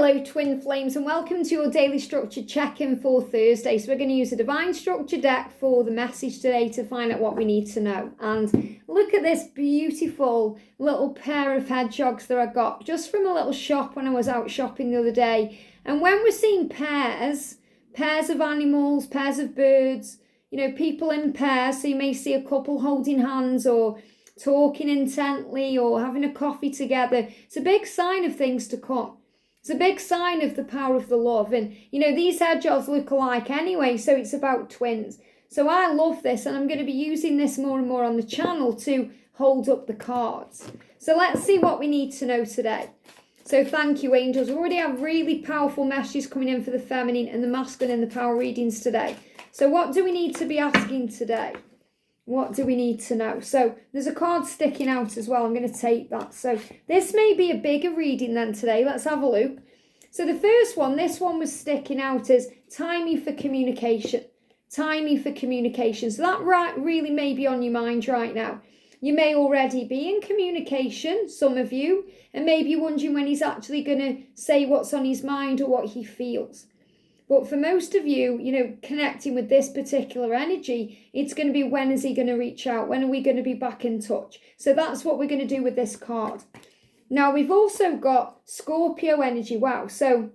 Hello Twin Flames and welcome to your daily structure check-in for Thursday. So we're going to use a divine structure deck for the message today to find out what we need to know. And look at this beautiful little pair of hedgehogs that I got just from a little shop when I was out shopping the other day. And when we're seeing pairs of animals, pairs of birds, you know, people in pairs, so you may see a couple holding hands or talking intently or having a coffee together. It's a big sign of things to come. It's a big sign of the power of the love. And, you know, these hedgehogs look alike anyway, so it's about twins. So I love this, and I'm going to be using this more and more on the channel to hold up the cards. So let's see what we need to know today. So thank you, angels. We already have really powerful messages coming in for the feminine and the masculine in the power readings today. So what do we need to be asking today? What do we need to know? So there's a card sticking out as well. I'm going to take that. So this may be a bigger reading than today. Let's have a look. So the first one, this one was sticking out as timing for communication. Timing for communication. So that really may be on your mind right now. You may already be in communication, some of you, and maybe you're wondering when he's actually going to say what's on his mind or what he feels. But for most of you, you know, connecting with this particular energy, it's going to be when is he going to reach out? When are we going to be back in touch? So that's what we're going to do with this card. Now, we've also got Scorpio energy. Wow. So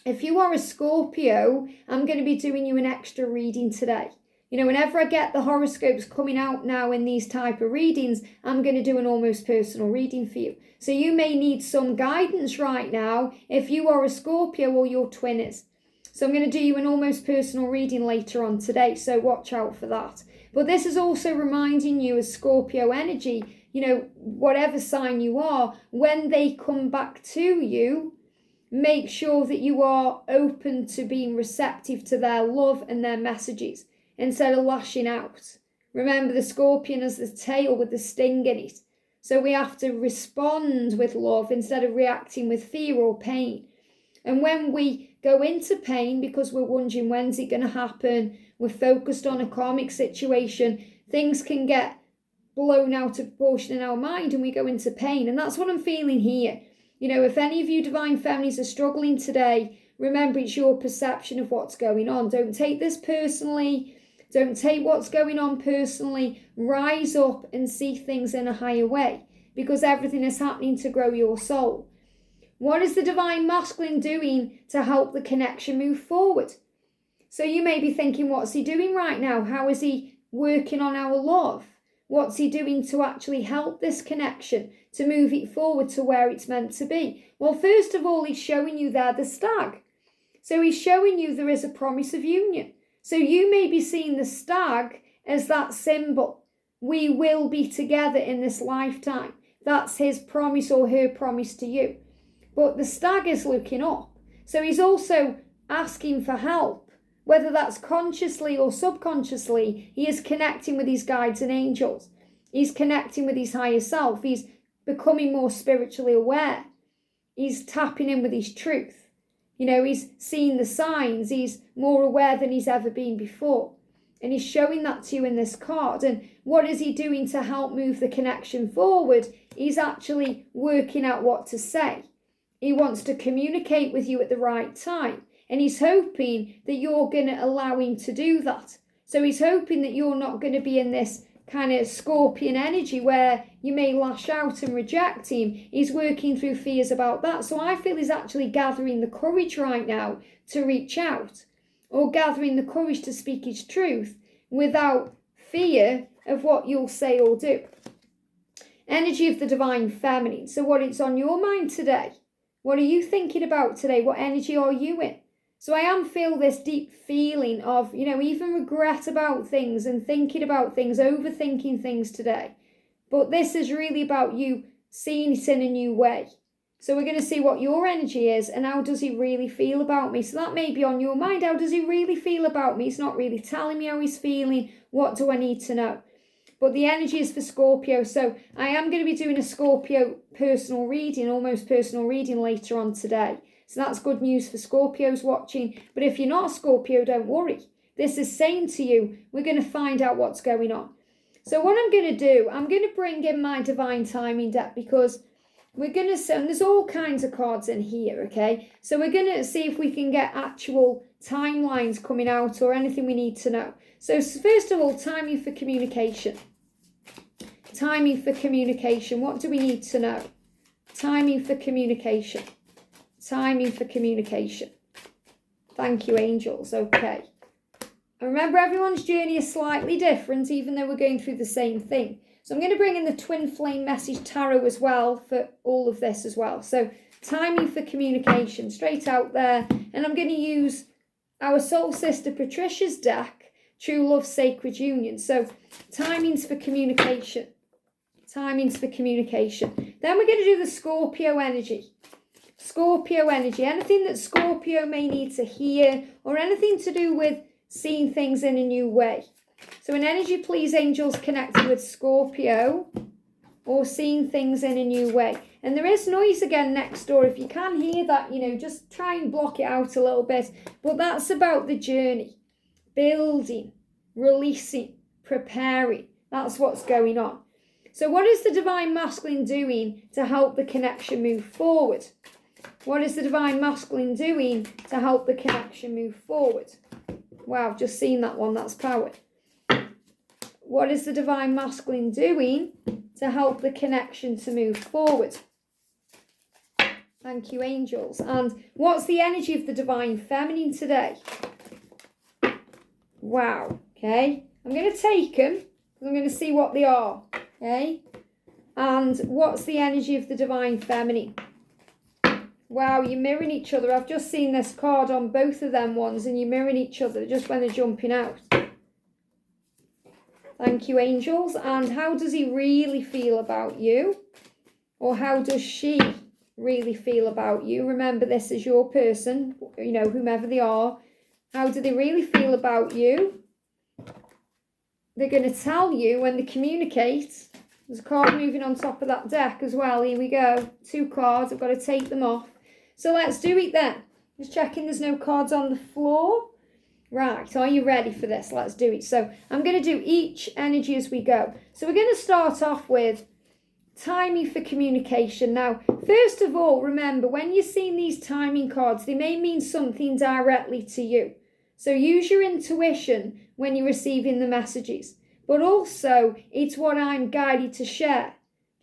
if you are a Scorpio, I'm going to be doing you an extra reading today. You know, whenever I get the horoscopes coming out now in these type of readings, I'm going to do an almost personal reading for you. So you may need some guidance right now if you are a Scorpio or your twin is. So I'm going to do you an almost personal reading later on today, so watch out for that. But this is also reminding you as Scorpio energy, you know, whatever sign you are, when they come back to you, make sure that you are open to being receptive to their love and their messages instead of lashing out. Remember, the scorpion has the tail with the sting in it. So we have to respond with love instead of reacting with fear or pain. And when we go into pain because we're wondering when's it going to happen, we're focused on a karmic situation, things can get blown out of proportion in our mind and we go into pain. And that's what I'm feeling here. You know, if any of you divine feminines are struggling today, remember it's your perception of what's going on. Don't take this personally. Don't take what's going on personally. Rise up and see things in a higher way because everything is happening to grow your soul. What is the divine masculine doing to help the connection move forward? So you may be thinking, what's he doing right now? How is he working on our love? What's he doing to actually help this connection, to move it forward to where it's meant to be? Well, first of all, he's showing you there the stag. So he's showing you there is a promise of union. So you may be seeing the stag as that symbol. We will be together in this lifetime. That's his promise or her promise to you. But the stag is looking up. So he's also asking for help. Whether that's consciously or subconsciously, he is connecting with his guides and angels. He's connecting with his higher self. He's becoming more spiritually aware. He's tapping in with his truth. You know, he's seeing the signs. He's more aware than he's ever been before. And he's showing that to you in this card. And what is he doing to help move the connection forward? He's actually working out what to say. He wants to communicate with you at the right time. And he's hoping that you're going to allow him to do that. So he's hoping that you're not going to be in this kind of scorpion energy where you may lash out and reject him. He's working through fears about that. So I feel he's actually gathering the courage right now to reach out or gathering the courage to speak his truth without fear of what you'll say or do. Energy of the divine feminine. So what is on your mind today? What are you thinking about today? What energy are you in? So I feel this deep feeling of, you know, even regret about things and thinking about things, overthinking things today. But this is really about you seeing it in a new way. So we're going to see what your energy is and how does he really feel about me. So that may be on your mind. How does he really feel about me? He's not really telling me how he's feeling. What do I need to know? But the energy is for Scorpio. So I am going to be doing a Scorpio personal reading, almost personal reading later on today. So that's good news for Scorpios watching. But if you're not a Scorpio, don't worry. This is saying to you, we're going to find out what's going on. So what I'm going to do, I'm going to bring in my divine timing deck because we're going to, and there's all kinds of cards in here, okay? So we're going to see if we can get actual timelines coming out or anything we need to know. So first of all, timing for communication. Timing for communication. What do we need to know? Timing for communication. Timing for communication. Thank you, angels. Okay. And remember, everyone's journey is slightly different, even though we're going through the same thing. So I'm going to bring in the Twin Flame Message Tarot as well for all of this as well. So timing for communication, straight out there. And I'm going to use our soul sister Patricia's deck, True Love, Sacred Union. So timings for communication. Timings for communication. Then we're going to do the Scorpio energy. Scorpio energy. Anything that Scorpio may need to hear or anything to do with seeing things in a new way. So an energy, please, angels, connected with Scorpio or seeing things in a new way. And there is noise again next door. If you can hear that, you know, just try and block it out a little bit. But that's about the journey. Building, releasing, preparing. That's what's going on. So what is the Divine Masculine doing to help the connection move forward? What is the Divine Masculine doing to help the connection move forward? Wow, just seen that one. That's power. What is the Divine Masculine doing to help the connection to move forward? Thank you, angels. And what's the energy of the Divine Feminine today? Wow. Okay. I'm going to take them because I'm going to see what they are. Okay. And what's the energy of the Divine Feminine? Wow, you're mirroring each other. I've just seen this card on both of them ones and you're mirroring each other just when they're jumping out. Thank you, angels. And how does he really feel about you? Or how does she really feel about you? Remember, this is your person, you know, whomever they are. How do they really feel about you? They're going to tell you when they communicate. There's a card moving on top of that deck as well. Here we go. 2 cards. I've got to take them off. So let's do it then. Just checking there's no cards on the floor. Right, are you ready for this? Let's do it. So I'm going to do each energy as we go. So we're going to start off with timing for communication. Now, first of all, remember, when you're seeing these timing cards, they may mean something directly to you. So use your intuition when you're receiving the messages. But also, it's what I'm guided to share.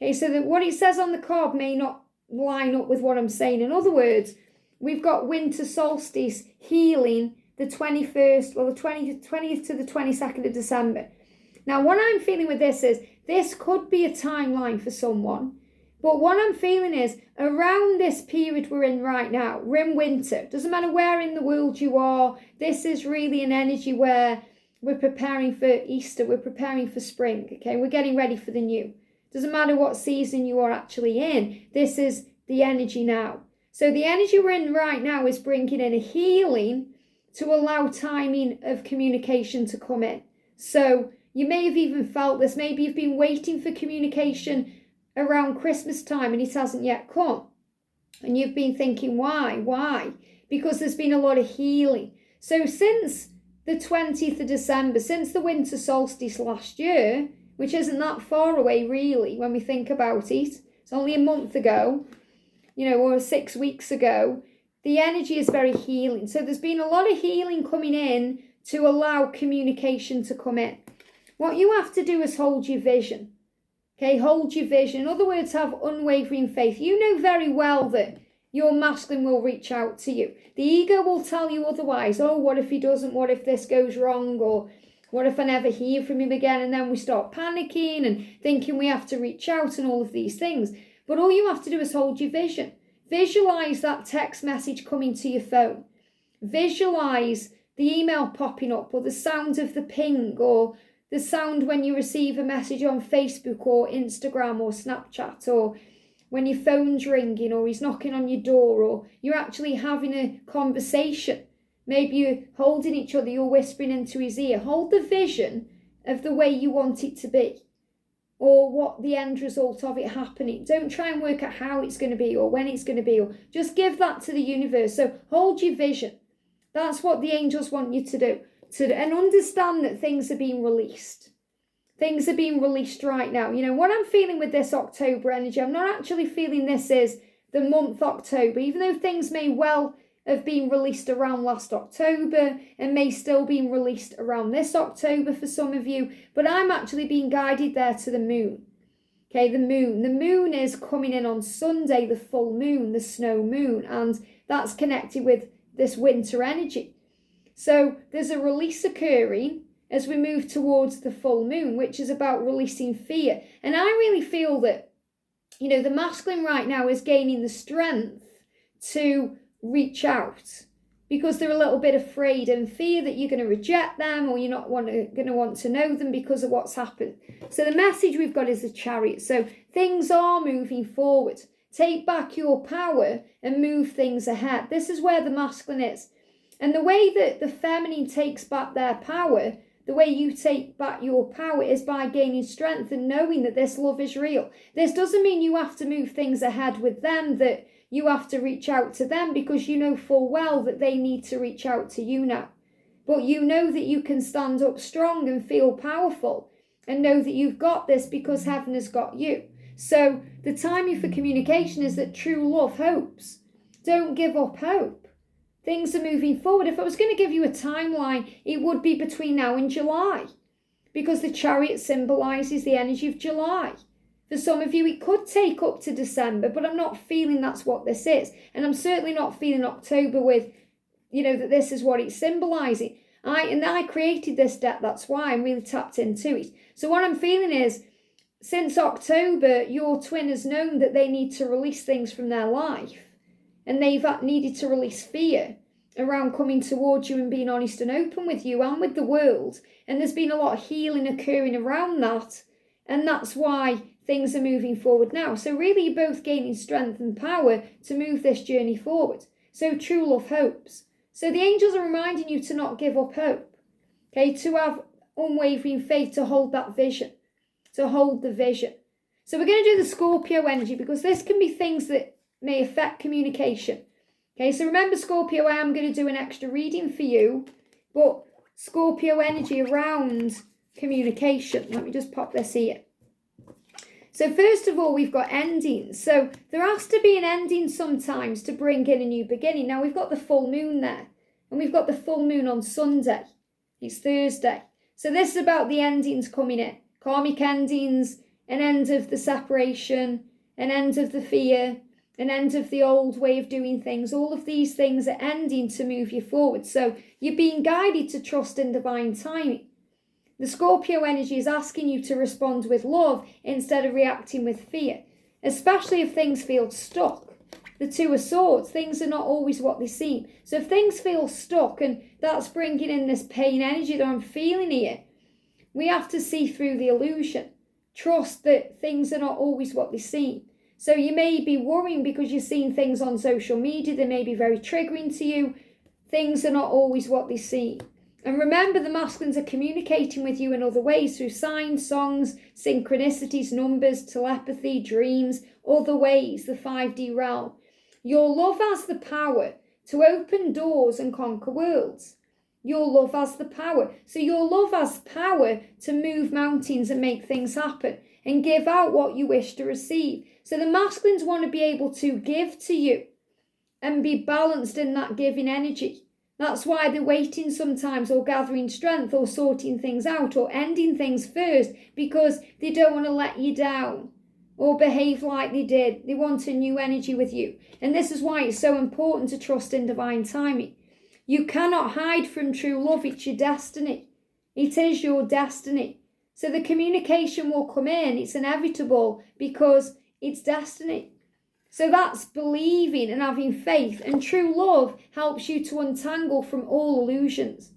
Okay, so that what it says on the card may not line up with what I'm saying. In other words, we've got winter solstice healing the 21st, well, the 20th to the 22nd of December. Now, what I'm feeling with this is, this could be a timeline for someone, but what I'm feeling is, around this period we're in right now, we're in winter. Doesn't matter where in the world you are, this is really an energy where we're preparing for Easter, we're preparing for spring, okay? We're getting ready for the new. Doesn't matter what season you are actually in, this is the energy now. So the energy we're in right now is bringing in a healing to allow timing of communication to come in. So you may have even felt this. Maybe you've been waiting for communication around Christmas time and it hasn't yet come. And you've been thinking, why? Why? Because there's been a lot of healing. So since the 20th of December, since the winter solstice last year, which isn't that far away really when we think about it, it's only a month ago, you know, or 6 weeks ago, the energy is very healing. So there's been a lot of healing coming in to allow communication to come in. What you have to do is hold your vision. Okay, hold your vision. In other words, have unwavering faith. You know very well that your masculine will reach out to you. The ego will tell you otherwise. Oh, what if he doesn't? What if this goes wrong? Or what if I never hear from him again? And then we start panicking and thinking we have to reach out and all of these things. But all you have to do is hold your vision. Visualize that text message coming to your phone. Visualize the email popping up, or the sound of the ping, or the sound when you receive a message on Facebook or Instagram or Snapchat, or when your phone's ringing, or he's knocking on your door, or you're actually having a conversation. Maybe you're holding each other, you're whispering into his ear. Hold the vision of the way you want it to be, or what the end result of it happening. Don't try and work out how it's going to be or when it's going to be, or just give that to the universe. So hold your vision. That's what the angels want you to do. And understand that things are being released. Things are being released right now. You know, what I'm feeling with this October energy, I'm not actually feeling this is the month October, even though things may well have been released around last October and may still be released around this October for some of you, but I'm actually being guided there to the moon. Okay, the moon. The moon is coming in on Sunday, the full moon, the snow moon, and that's connected with this winter energy. So there's a release occurring as we move towards the full moon, which is about releasing fear. And I really feel that, you know, the masculine right now is gaining the strength to reach out because they're a little bit afraid and fear that you're going to reject them or you're not going to want to know them because of what's happened. So the message we've got is the Chariot. So things are moving forward. Take back your power and move things ahead. This is where the masculine is. And the way that the feminine takes back their power, the way you take back your power is by gaining strength and knowing that this love is real. This doesn't mean you have to move things ahead with them, that you have to reach out to them because you know full well that they need to reach out to you now. But you know that you can stand up strong and feel powerful and know that you've got this because heaven has got you. So the timing for communication is that true love hopes. Don't give up hope. Things are moving forward. If I was going to give you a timeline, it would be between now and July because the Chariot symbolises the energy of July. For some of you, it could take up to December, but I'm not feeling that's what this is. And I'm certainly not feeling October with, you know, that this is what it's symbolising. I created this deck, that's why I'm really tapped into it. So what I'm feeling is, since October, your twin has known that they need to release things from their life. And they've needed to release fear around coming towards you and being honest and open with you and with the world. And there's been a lot of healing occurring around that. And that's why things are moving forward now. So really you're both gaining strength and power to move this journey forward. So true love hopes. So the angels are reminding you to not give up hope. Okay, to have unwavering faith, to hold that vision. To hold the vision. So we're going to do the Scorpio energy because this can be things that may affect communication. Okay, so remember Scorpio, I am going to do an extra reading for you, but Scorpio energy around communication. Let me just pop this here. So first of all, we've got endings. So there has to be an ending sometimes to bring in a new beginning. Now we've got the full moon there, and we've got the full moon on Sunday. It's Thursday. So this is about the endings coming in. Karmic endings, an end of the separation, an end of the fear, an end of the old way of doing things. All of these things are ending to move you forward. So you're being guided to trust in divine timing. The Scorpio energy is asking you to respond with love instead of reacting with fear, especially if things feel stuck. The Two of Swords, things are not always what they seem. So if things feel stuck, and that's bringing in this pain energy that I'm feeling here, we have to see through the illusion. Trust that things are not always what they seem. So you may be worrying because you're seeing things on social media that may be very triggering to you. Things are not always what they seem. And remember, the masculines are communicating with you in other ways through signs, songs, synchronicities, numbers, telepathy, dreams, other ways, the 5D realm. Your love has the power to open doors and conquer worlds. Your love has the power. So your love has power to move mountains and make things happen and give out what you wish to receive. So the masculines want to be able to give to you and be balanced in that giving energy. That's why they're waiting sometimes, or gathering strength, or sorting things out, or ending things first, because they don't want to let you down or behave like they did. They want a new energy with you. And this is why it's so important to trust in divine timing. You cannot hide from true love. It's your destiny. It is your destiny. So the communication will come in. It's inevitable because it's destiny. So that's believing and having faith. And true love helps you to untangle from all illusions.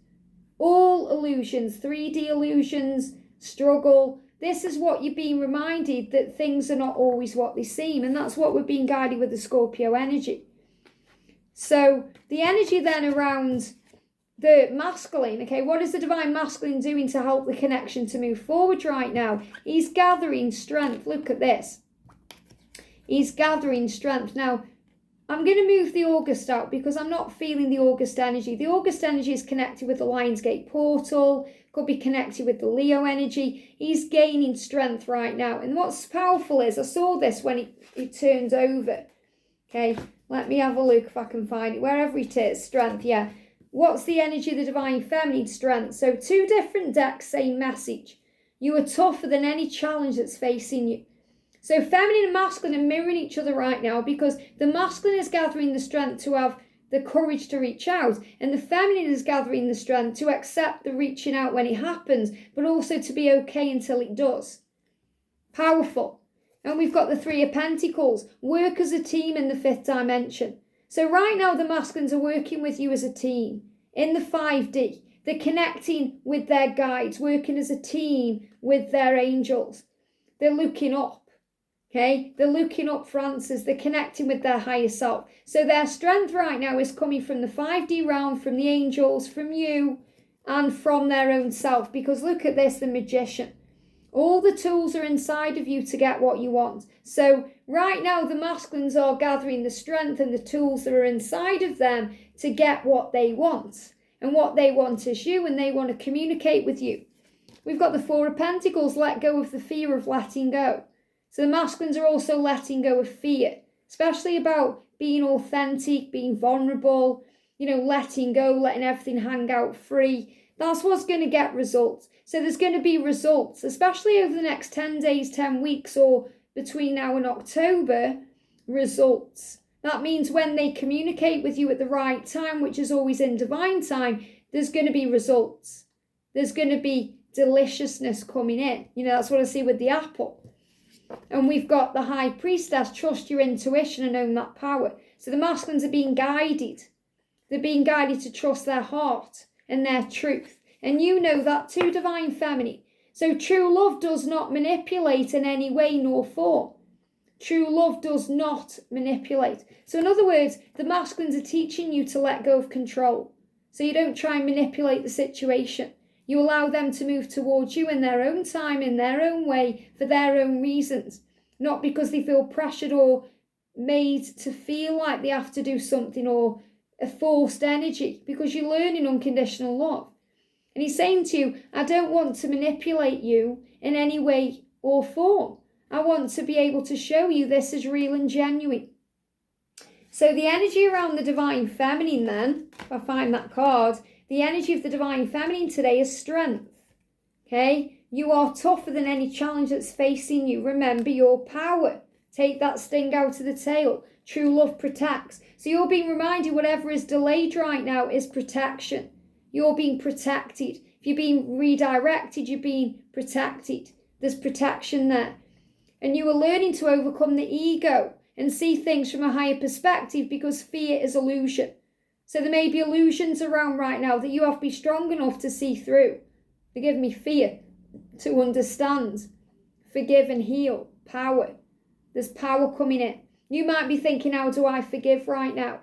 All illusions, 3D illusions, struggle. This is what you're being reminded, that things are not always what they seem. And that's what we're being guided with the Scorpio energy. So the energy then around the masculine, okay, what is the divine masculine doing to help the connection to move forward right now? He's gathering strength. Look at this. He's gathering strength. Now, I'm going to move the August out because I'm not feeling the August energy. The August energy is connected with the Lionsgate portal, could be connected with the Leo energy. He's gaining strength right now. And what's powerful is, I saw this when it turns over. Okay, let me have a look if I can find it. Wherever it is, strength, yeah. What's the energy of the divine feminine? Strength. So 2 different decks, same message. You are tougher than any challenge that's facing you. So feminine and masculine are mirroring each other right now because the masculine is gathering the strength to have the courage to reach out, and the feminine is gathering the strength to accept the reaching out when it happens, but also to be okay until it does. Powerful. And we've got the 3 of Pentacles. Work as a team in the 5th dimension. So right now the masculines are working with you as a team in the 5D. They're connecting with their guides, working as a team with their angels. They're looking up. Okay, they're looking up for answers. They're connecting with their higher self. So their strength right now is coming from the 5D realm, from the angels, from you, and from their own self. Because look at this, the Magician. All the tools are inside of you to get what you want. So right now the masculines are gathering the strength and the tools that are inside of them to get what they want. And what they want is you, and they want to communicate with you. We've got the 4 of Pentacles, let go of the fear of letting go. So the masculines are also letting go of fear, especially about being authentic, being vulnerable, letting go, letting everything hang out free. That's what's going to get results. So there's going to be results, especially over the next 10 days, 10 weeks, or between now and October, results. That means when they communicate with you at the right time, which is always in divine time, there's going to be results. There's going to be deliciousness coming in. That's what I see with the apple. And we've got the High Priestess, trust your intuition and own that power. So the masculines are being guided. They're being guided to trust their heart and their truth. And you know that too, divine feminine. So true love does not manipulate in any way nor form. True love does not manipulate. So in other words, the masculines are teaching you to let go of control. So you don't try and manipulate the situation. You allow them to move towards you in their own time, in their own way, for their own reasons. Not because they feel pressured or made to feel like they have to do something, or a forced energy, because you're learning unconditional love. And he's saying to you, I don't want to manipulate you in any way or form. I want to be able to show you this is real and genuine. So the energy around the divine feminine then, if I find that card, the energy of the divine feminine today is strength. Okay? You are tougher than any challenge that's facing you. Remember your power. Take that sting out of the tail. True love protects. So you're being reminded whatever is delayed right now is protection. You're being protected. If you're being redirected, you're being protected. There's protection there. And you are learning to overcome the ego and see things from a higher perspective, because fear is illusion. So there may be illusions around right now that you have to be strong enough to see through. Forgive me, fear, to understand, forgive and heal, power. There's power coming in. You might be thinking, how do I forgive right now?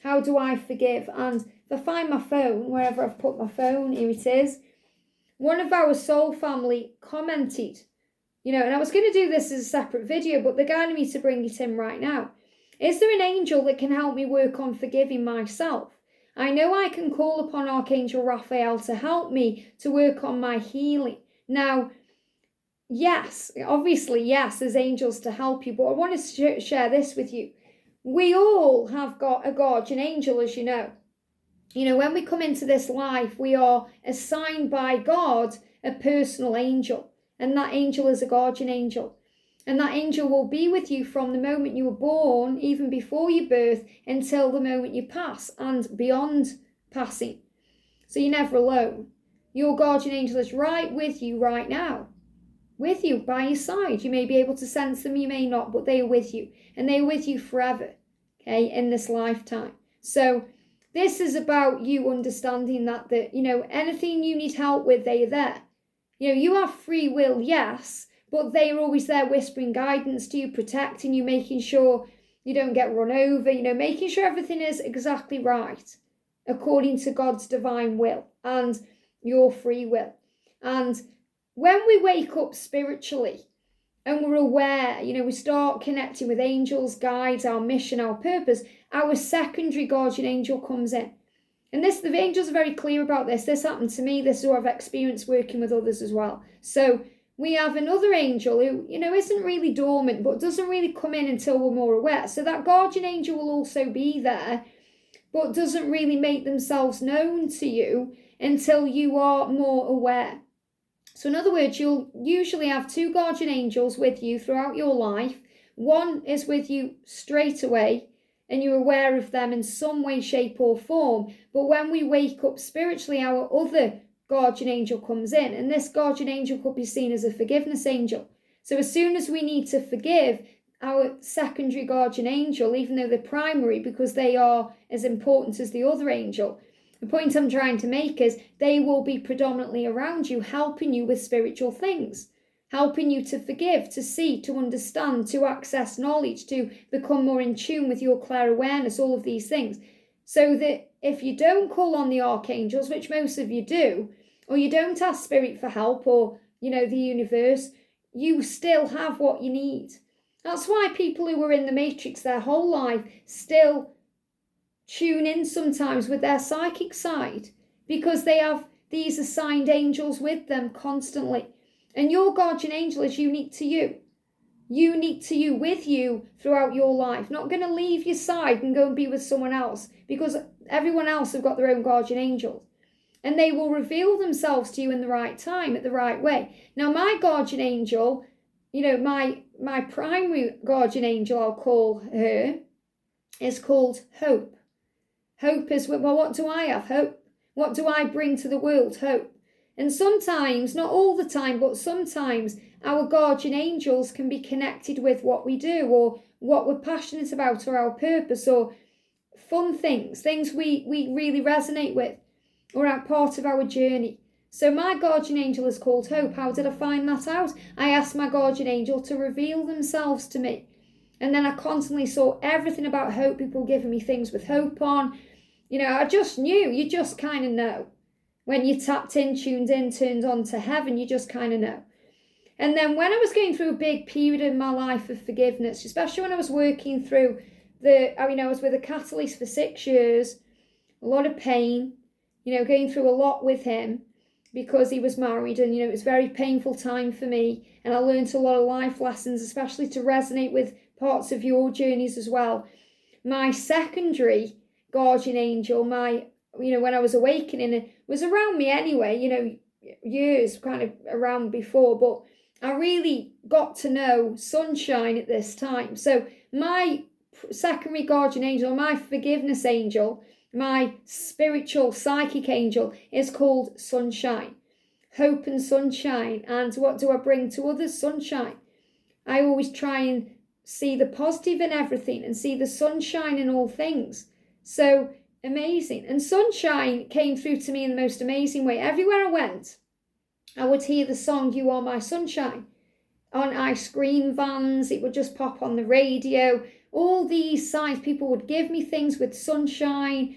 How do I forgive? And if I find my phone, wherever I've put my phone, here it is. One of our soul family commented, and I was going to do this as a separate video, but they're guiding me to bring it in right now. Is there an angel that can help me work on forgiving myself? I know I can call upon Archangel Raphael to help me to work on my healing. Now, yes, obviously, yes, there's angels to help you, but I want to share this with you. We all have got a guardian angel, as you know. When we come into this life, we are assigned by God a personal angel, and that angel is a guardian angel. And that angel will be with you from the moment you were born, even before your birth, until the moment you pass and beyond passing. So you're never alone. Your guardian angel is right with you right now. With you, by your side. You may be able to sense them, you may not, but they are with you. And they are with you forever, okay, in this lifetime. So this is about you understanding that anything you need help with, they are there. You have free will, yes, but they are always there whispering guidance to you, protecting you, making sure you don't get run over, making sure everything is exactly right, according to God's divine will and your free will. And when we wake up spiritually and we're aware, we start connecting with angels, guides, our mission, our purpose, our secondary guardian angel comes in. And the angels are very clear about this. This happened to me. This is what I've experienced working with others as well. So we have another angel who, isn't really dormant, but doesn't really come in until we're more aware. So that guardian angel will also be there, but doesn't really make themselves known to you until you are more aware. So in other words, you'll usually have two guardian angels with you throughout your life. One is with you straight away, and you're aware of them in some way, shape or form. But when we wake up spiritually, our other guardian angel comes in, and this guardian angel could be seen as a forgiveness angel. So as soon as we need to forgive, our secondary guardian angel, even though they're primary because they are as important as the other angel, the point I'm trying to make is they will be predominantly around you, helping you with spiritual things, helping you to forgive, to see, to understand, to access knowledge, to become more in tune with your clear awareness, all of these things. So that if you don't call on the archangels, which most of you do, or you don't ask spirit for help or, the universe, you still have what you need. That's why people who were in the matrix their whole life still tune in sometimes with their psychic side, because they have these assigned angels with them constantly. And your guardian angel is unique to you, with you throughout your life. Not going to leave your side and go and be with someone else, because everyone else have got their own guardian angels. And they will reveal themselves to you in the right time, at the right way. Now, my guardian angel, my primary guardian angel, I'll call her, is called Hope. Hope is, well, what do I have? Hope. What do I bring to the world? Hope. And sometimes, not all the time, but sometimes our guardian angels can be connected with what we do, or what we're passionate about, or our purpose, or fun things we really resonate with, or are part of our journey. So my guardian angel is called Hope. How did I find that out? I asked my guardian angel to reveal themselves to me. And then I constantly saw everything about hope, people giving me things with hope on. I just knew, you just kind of know. When you tapped in, tuned in, turned on to heaven, you just kind of know. And then when I was going through a big period in my life of forgiveness, especially when I was working through I was with a catalyst for 6 years, a lot of pain, going through a lot with him because he was married, and, it was a very painful time for me. And I learned a lot of life lessons, especially to resonate with parts of your journeys as well. My secondary guardian angel, when I was awakening, it was around me anyway, years kind of around before, but I really got to know sunshine at this time. So my secondary guardian angel, my forgiveness angel, my spiritual psychic angel is called Sunshine. Hope and sunshine. And what do I bring to others? Sunshine. I always try and see the positive in everything and see the sunshine in all things. So amazing. And sunshine came through to me in the most amazing way. Everywhere I went, I would hear the song "You Are My Sunshine" on ice cream vans. It would just pop on the radio. All these signs, people would give me things with sunshine.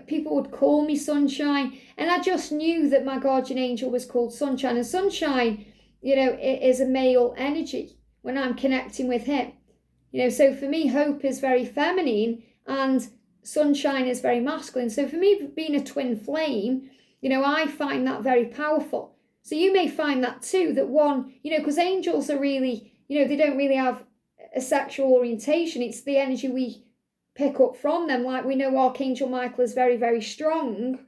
People would call me Sunshine. And I just knew that my guardian angel was called Sunshine. And sunshine, it is a male energy when I'm connecting with him. So for me, hope is very feminine and sunshine is very masculine. So for me, being a twin flame, I find that very powerful. So you may find that too, that one, because angels are really, they don't really have a sexual orientation. It's the energy we pick up from them. Like we know Archangel Michael is very, very strong.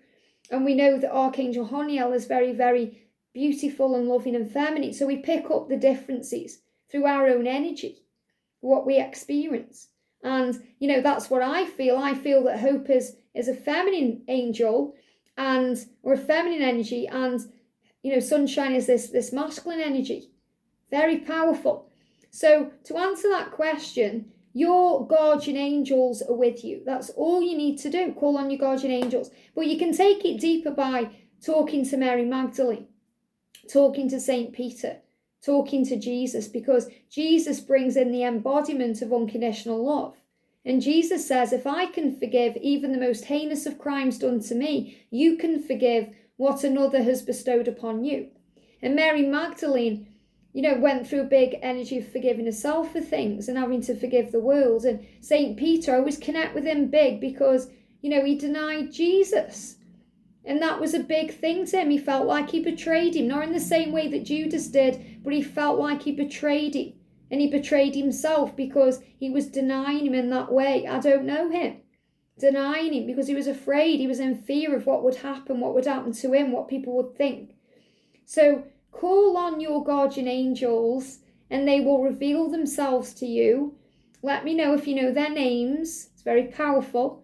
And we know that Archangel Honiel is very, very beautiful and loving and feminine. So we pick up the differences through our own energy, what we experience. And, that's what I feel. I feel that hope is a feminine angel or a feminine energy. And, sunshine is this masculine energy. Very powerful. So to answer that question, your guardian angels are with you. That's all you need to do. Call on your guardian angels. But you can take it deeper by talking to Mary Magdalene, talking to St. Peter, talking to Jesus, because Jesus brings in the embodiment of unconditional love. And Jesus says, if I can forgive even the most heinous of crimes done to me, you can forgive what another has bestowed upon you. And Mary Magdalene, went through a big energy of forgiving herself for things and having to forgive the world. And St. Peter, I always connect with him big because, he denied Jesus. And that was a big thing to him. He felt like he betrayed him, not in the same way that Judas did, but he felt like he betrayed him. And he betrayed himself because he was denying him in that way. I don't know him. Denying him because he was afraid. He was in fear of what would happen to him, what people would think. So call on your guardian angels and they will reveal themselves to you. Let me know if you know their names. It's very powerful.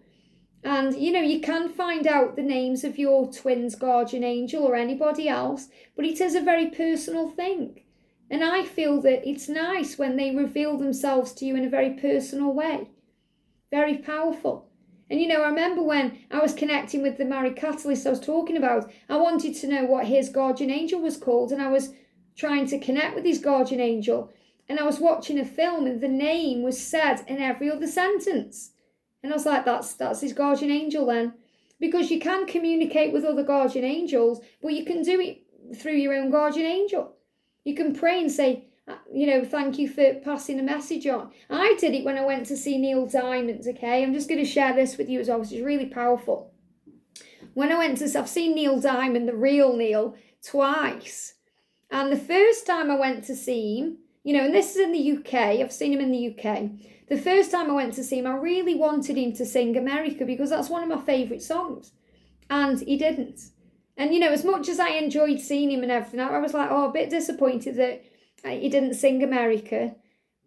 And, you can find out the names of your twin's guardian angel or anybody else, but it is a very personal thing. And I feel that it's nice when they reveal themselves to you in a very personal way. Very powerful. And, I remember when I was connecting with the married catalyst I was talking about, I wanted to know what his guardian angel was called, and I was trying to connect with his guardian angel. And I was watching a film and the name was said in every other sentence. And I was like, that's his guardian angel then. Because you can communicate with other guardian angels, but you can do it through your own guardian angel. You can pray and say, thank you for passing a message on. I did it when I went to see Neil Diamond, okay? I'm just going to share this with you as well, which is really powerful. When I've seen Neil Diamond, the real Neil, twice. And the first time I went to see him, and this is in the UK, I've seen him in the UK. The first time I went to see him, I really wanted him to sing America because that's one of my favourite songs. And he didn't. And, as much as I enjoyed seeing him and everything, I was like, a bit disappointed that he didn't sing America.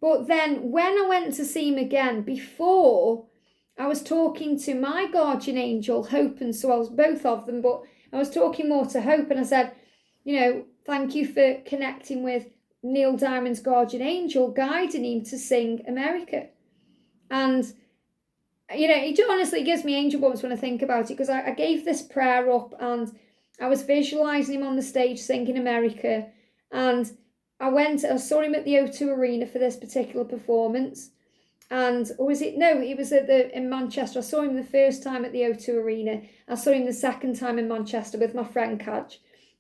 But then when I went to see him again, before, I was talking to my guardian angel, Hope, and so I was both of them, but I was talking more to Hope and I said, thank you for connecting with Neil Diamond's guardian angel, guiding him to sing America. And, it honestly gives me angel bumps when I think about it because I gave this prayer up and I was visualising him on the stage singing America. And I saw him at the O2 Arena for this particular performance. And, it was in Manchester. I saw him the first time at the O2 Arena. I saw him the second time in Manchester with my friend Kaj.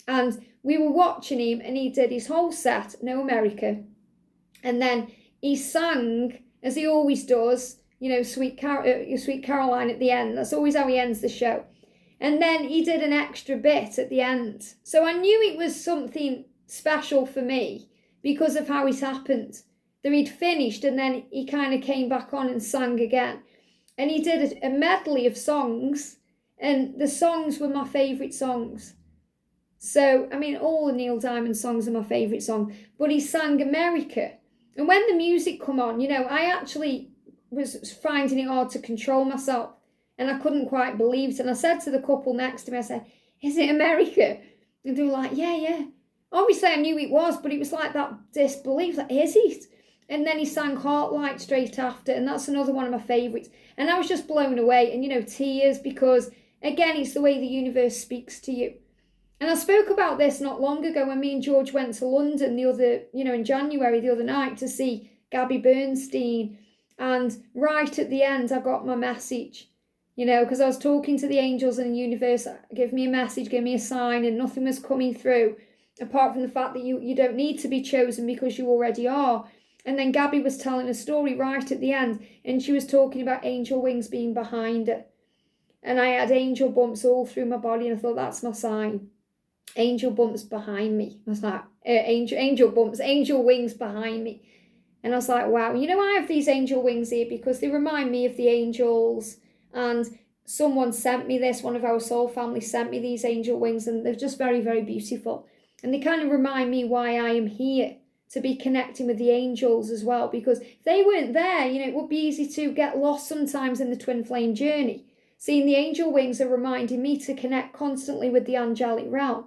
And we were watching him and he did his whole set, No America. And then he sang, as he always does, Sweet Caroline at the end. That's always how he ends the show. And then he did an extra bit at the end. So I knew it was something special for me because of how it happened. That he'd finished and then he kind of came back on and sang again. And he did a medley of songs and the songs were my favourite songs. So, all the Neil Diamond songs are my favourite song, but he sang America. And when the music come on, I actually was finding it hard to control myself and I couldn't quite believe it. And I said to the couple next to me, I said, is it America? And they were like, yeah. Obviously I knew it was, but it was like that disbelief, like, is it? And then he sang Heartlight straight after, and that's another one of my favourites. And I was just blown away, and tears, because again, it's the way the universe speaks to you. And I spoke about this not long ago when me and George went to London in January the other night to see Gabby Bernstein. And right at the end, I got my message, because I was talking to the angels and the universe, give me a message, give me a sign, and nothing was coming through, apart from the fact that you don't need to be chosen because you already are. And then Gabby was telling a story right at the end, and she was talking about angel wings being behind her. And I had angel bumps all through my body, and I thought, that's my sign. Angel bumps behind me. I was like, angel bumps, angel wings behind me. And I was like, wow, I have these angel wings here because they remind me of the angels. And someone sent me this, one of our soul family sent me these angel wings, and they're just very, very beautiful. And they kind of remind me why I am here, to be connecting with the angels as well. Because if they weren't there, it would be easy to get lost sometimes in the twin flame journey. Seeing the angel wings are reminding me to connect constantly with the angelic realm.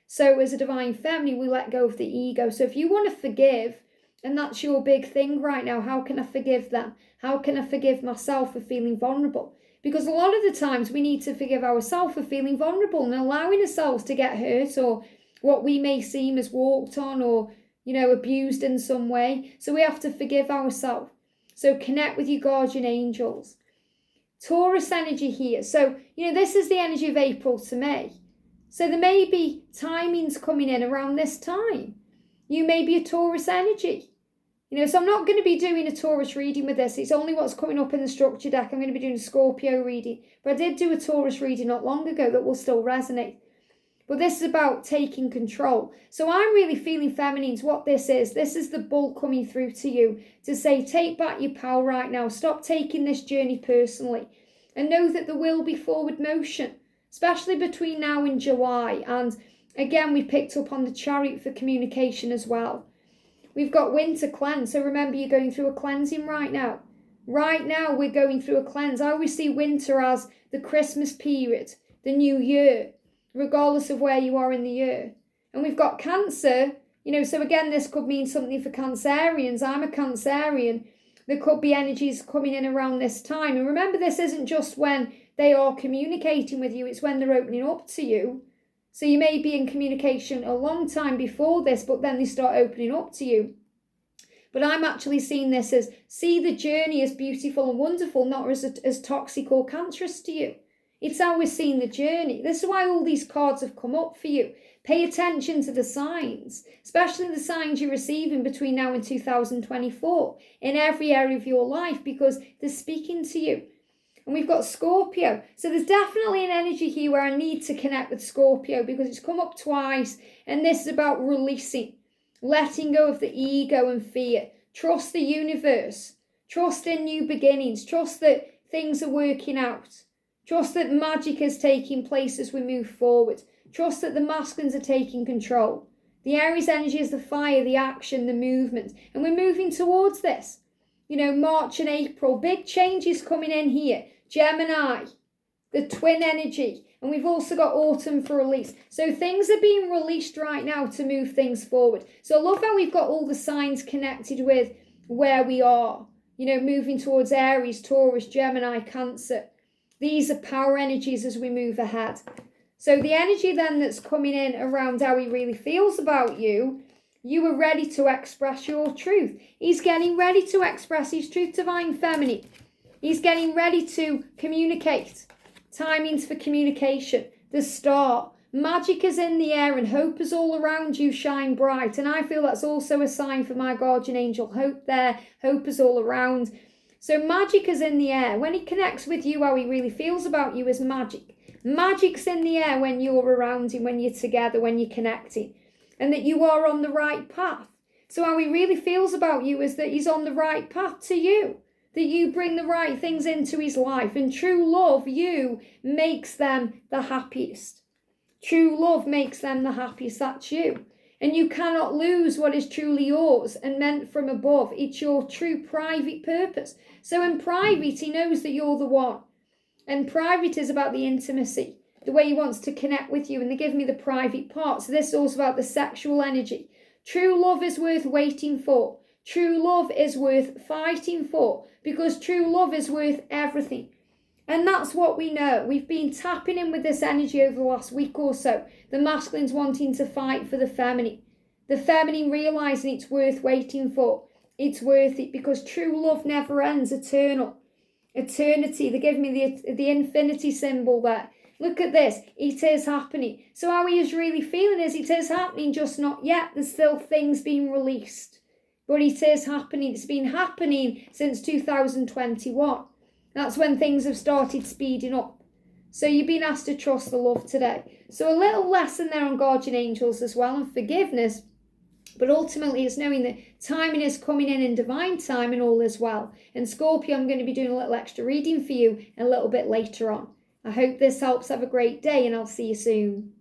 So as a divine feminine, we let go of the ego. So if you want to forgive, and that's your big thing right now, how can I forgive them? How can I forgive myself for feeling vulnerable? Because a lot of the times we need to forgive ourselves for feeling vulnerable and allowing ourselves to get hurt, or what we may seem as walked on, or, abused in some way. So we have to forgive ourselves. So connect with your guardian angels. Taurus energy here. So, this is the energy of April to May. So there may be timings coming in around this time. You may be a Taurus energy. So I'm not going to be doing a Taurus reading with this. It's only what's coming up in the structure deck. I'm going to be doing a Scorpio reading. But I did do a Taurus reading not long ago that will still resonate. But this is about taking control. So I'm really feeling, feminines, what this is. This is the bull coming through to you to say, take back your power right now. Stop taking this journey personally. And know that there will be forward motion, especially between now and July. And again, we picked up on the Chariot for communication as well. We've got winter cleanse. So remember, you're going through a cleansing right now. Right now, we're going through a cleanse. I always see winter as the Christmas period, the new year, regardless of where you are in the year. And we've got Cancer, so again, this could mean something for Cancerians. I'm a Cancerian. There could be energies coming in around this time. And remember, this isn't just when they are communicating with you, it's when they're opening up to you. So you may be in communication a long time before this, but then they start opening up to you. But I'm actually seeing this as, see the journey as beautiful and wonderful, not as toxic or cancerous to you. It's how we're seeing the journey. This is why all these cards have come up for you. Pay attention to the signs, especially the signs you're receiving between now and 2024 in every area of your life, because they're speaking to you. And we've got Scorpio. So there's definitely an energy here where I need to connect with Scorpio because it's come up twice. And this is about releasing, letting go of the ego and fear. Trust the universe. Trust in new beginnings. Trust that things are working out. Trust that magic is taking place as we move forward. Trust that the masculines are taking control. The Aries energy is the fire, the action, the movement. And we're moving towards this. March and April, big changes coming in here. Gemini, the twin energy. And we've also got autumn for release. So things are being released right now to move things forward. So I love how we've got all the signs connected with where we are. Moving towards Aries, Taurus, Gemini, Cancer. These are power energies as we move ahead. So the energy then that's coming in around how he really feels about you, you are ready to express your truth. He's getting ready to express his truth, divine feminine. He's getting ready to communicate. Timings for communication. The start. Magic is in the air and hope is all around you, shine bright. And I feel that's also a sign for my guardian angel Hope there. Hope is all around. So magic is in the air. When he connects with you, how he really feels about you is magic. Magic's in the air when you're around him, when you're together, when you're connecting. And that you are on the right path. So how he really feels about you is that he's on the right path to you. That you bring the right things into his life. And true love, you, makes them the happiest. True love makes them the happiest. That's you. And you cannot lose what is truly yours and meant from above. It's your true private purpose. So in private, he knows that you're the one. And private is about the intimacy, the way he wants to connect with you. And they give me the private part. So this is also about the sexual energy. True love is worth waiting for. True love is worth fighting for. Because true love is worth everything. And that's what we know. We've been tapping in with this energy over the last week or so. The masculines wanting to fight for the feminine. The feminine realising it's worth waiting for. It's worth it because true love never ends. Eternal. Eternity. They give me the infinity symbol there. Look at this. It is happening. So how he is really feeling is it is happening, just not yet. There's still things being released. But it is happening. It's been happening since 2021. That's when things have started speeding up. So you've been asked to trust the love today. So a little lesson there on guardian angels as well and forgiveness. But ultimately it's knowing that timing is coming in divine time and all is well. And Scorpio, I'm going to be doing a little extra reading for you a little bit later on. I hope this helps. Have a great day and I'll see you soon.